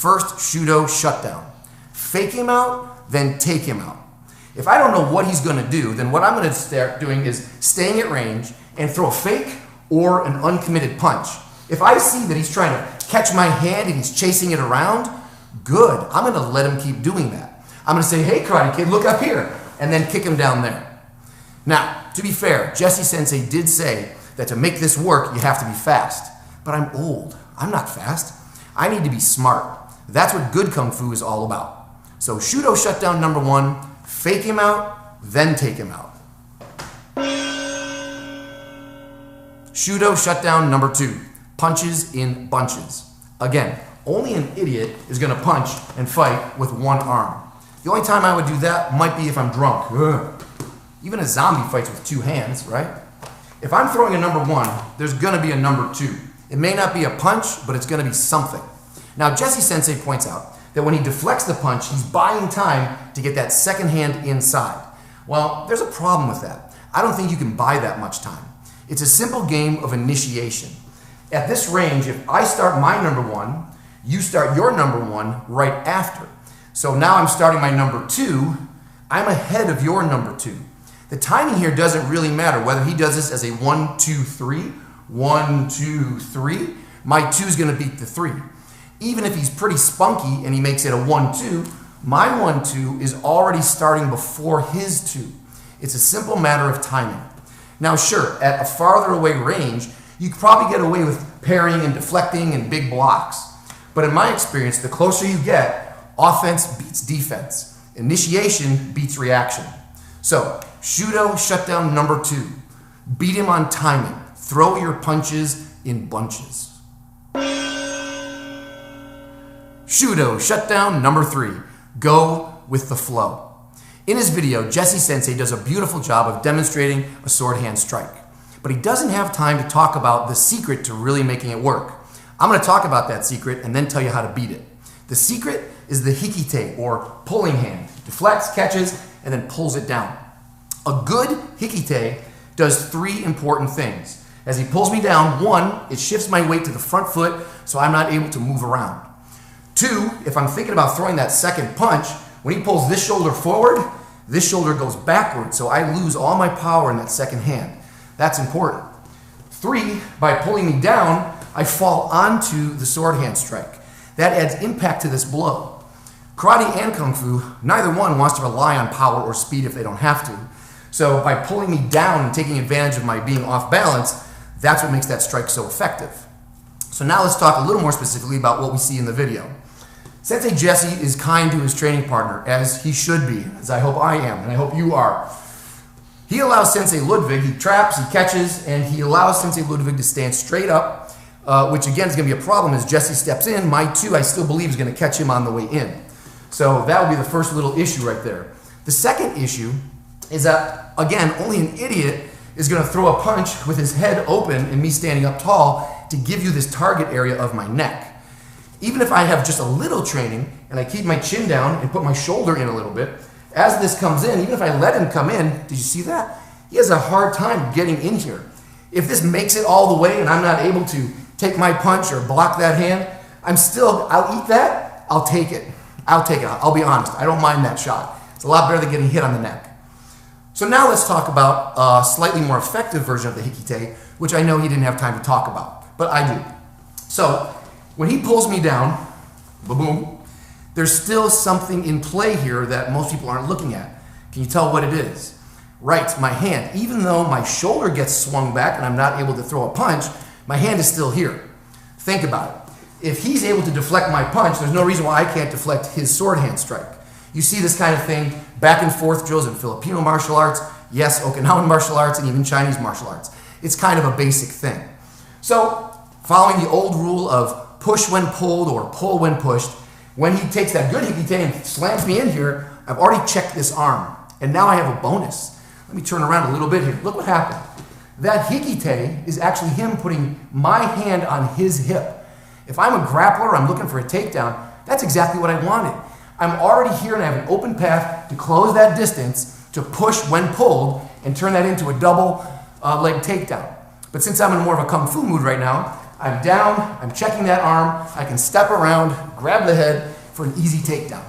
First Shudo shutdown. Fake him out, then take him out. If I don't know what he's going to do, then what I'm going to start doing is staying at range and throw a fake or an uncommitted punch. If I see that he's trying to catch my hand and he's chasing it around, good. I'm going to let him keep doing that. I'm going to say, hey, Karate Kid, look up here, and then kick him down there. Now, to be fair, Jesse Sensei did say that to make this work, you have to be fast. But I'm old. I'm not fast. I need to be smart. That's what good Kung Fu is all about. So Shudo shutdown number 1, fake him out, then take him out. Shudo shutdown number 2, punches in bunches. Again, only an idiot is going to punch and fight with one arm. The only time I would do that might be if I'm drunk. Ugh. Even a zombie fights with 2 hands, right? If I'm throwing a number 1, there's going to be a number 2. It may not be a punch, but it's going to be something. Now, Jesse Sensei points out that when he deflects the punch, he's buying time to get that second hand inside. Well, there's a problem with that. I don't think you can buy that much time. It's a simple game of initiation. At this range, if I start my number 1, you start your number 1 right after. So now I'm starting my number 2, I'm ahead of your number 2. The timing here doesn't really matter whether he does this as a 1, 2, 3, 1, 2, 3, my 2 is going to beat the 3. Even if he's pretty spunky and he makes it a 1, 2, my 1, 2 is already starting before his 2. It's a simple matter of timing. Now sure, at a farther away range, you could probably get away with parrying and deflecting and big blocks. But in my experience, the closer you get, offense beats defense. Initiation beats reaction. So, Shudo shutdown number 2. Beat him on timing. Throw your punches in bunches. Shudo shutdown number 3. Go with the flow. In his video, Jesse Sensei does a beautiful job of demonstrating a sword hand strike. But he doesn't have time to talk about the secret to really making it work. I'm going to talk about that secret and then tell you how to beat it. The secret is the hikite, or pulling hand. Deflects, catches, and then pulls it down. A good hikite does 3 important things. As he pulls me down, 1, it shifts my weight to the front foot so I'm not able to move around. 2, if I'm thinking about throwing that second punch, when he pulls this shoulder forward, this shoulder goes backward, so I lose all my power in that second hand. That's important. 3, by pulling me down, I fall onto the sword hand strike. That adds impact to this blow. Karate and Kung Fu, neither one wants to rely on power or speed if they don't have to. So by pulling me down and taking advantage of my being off balance, that's what makes that strike so effective. So now let's talk a little more specifically about what we see in the video. Sensei Jesse is kind to his training partner, as he should be, as I hope I am, and I hope you are. He allows Sensei Ludwig, he traps, he catches, and he allows Sensei Ludwig to stand straight up, which again is going to be a problem as Jesse steps in. My 2, I still believe, is going to catch him on the way in. So that would be the first little issue right there. The second issue is that, again, only an idiot is going to throw a punch with his head open and me standing up tall to give you this target area of my neck. Even if I have just a little training and I keep my chin down and put my shoulder in a little bit, as this comes in, even if I let him come in, did you see that? He has a hard time getting in here. If this makes it all the way and I'm not able to take my punch or block that hand, I'll eat that, I'll take it. I'll be honest, I don't mind that shot. It's a lot better than getting hit on the neck. So now let's talk about a slightly more effective version of the hikite, which I know he didn't have time to talk about, but I do. So when he pulls me down, boom, there's still something in play here that most people aren't looking at. Can you tell what it is? Right, my hand. Even though my shoulder gets swung back and I'm not able to throw a punch, my hand is still here. Think about it. If he's able to deflect my punch, there's no reason why I can't deflect his sword hand strike. You see this kind of thing, back and forth drills in Filipino martial arts, yes, Okinawan martial arts, and even Chinese martial arts. It's kind of a basic thing. So, following the old rule of push when pulled or pull when pushed, when he takes that good hikite and slams me in here, I've already checked this arm. And now I have a bonus. Let me turn around a little bit here. Look what happened. That hikite is actually him putting my hand on his hip. If I'm a grappler, I'm looking for a takedown, that's exactly what I wanted. I'm already here and I have an open path to close that distance, to push when pulled, and turn that into a double leg takedown. But since I'm in more of a Kung Fu mood right now, I'm down, I'm checking that arm, I can step around, grab the head for an easy takedown.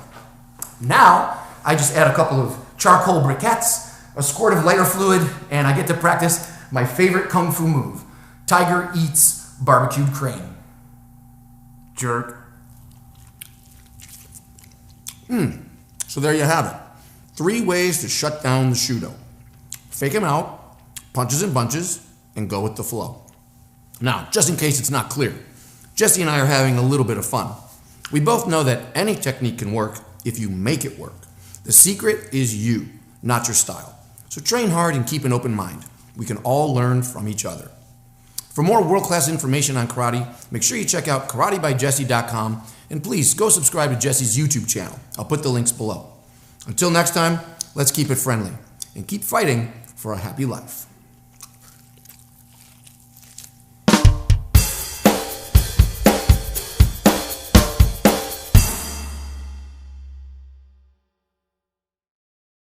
Now, I just add a couple of charcoal briquettes, a squirt of lighter fluid, and I get to practice my favorite kung fu move, Tiger Eats Barbecued Crane. Jerk. So there you have it. 3 ways to shut down the Shudo. Fake him out, punches and bunches, and go with the flow. Now, just in case it's not clear, Jesse and I are having a little bit of fun. We both know that any technique can work if you make it work. The secret is you, not your style. So train hard and keep an open mind. We can all learn from each other. For more world-class information on karate, make sure you check out karatebyjesse.com, and please go subscribe to Jesse's YouTube channel. I'll put the links below. Until next time, let's keep it friendly and keep fighting for a happy life.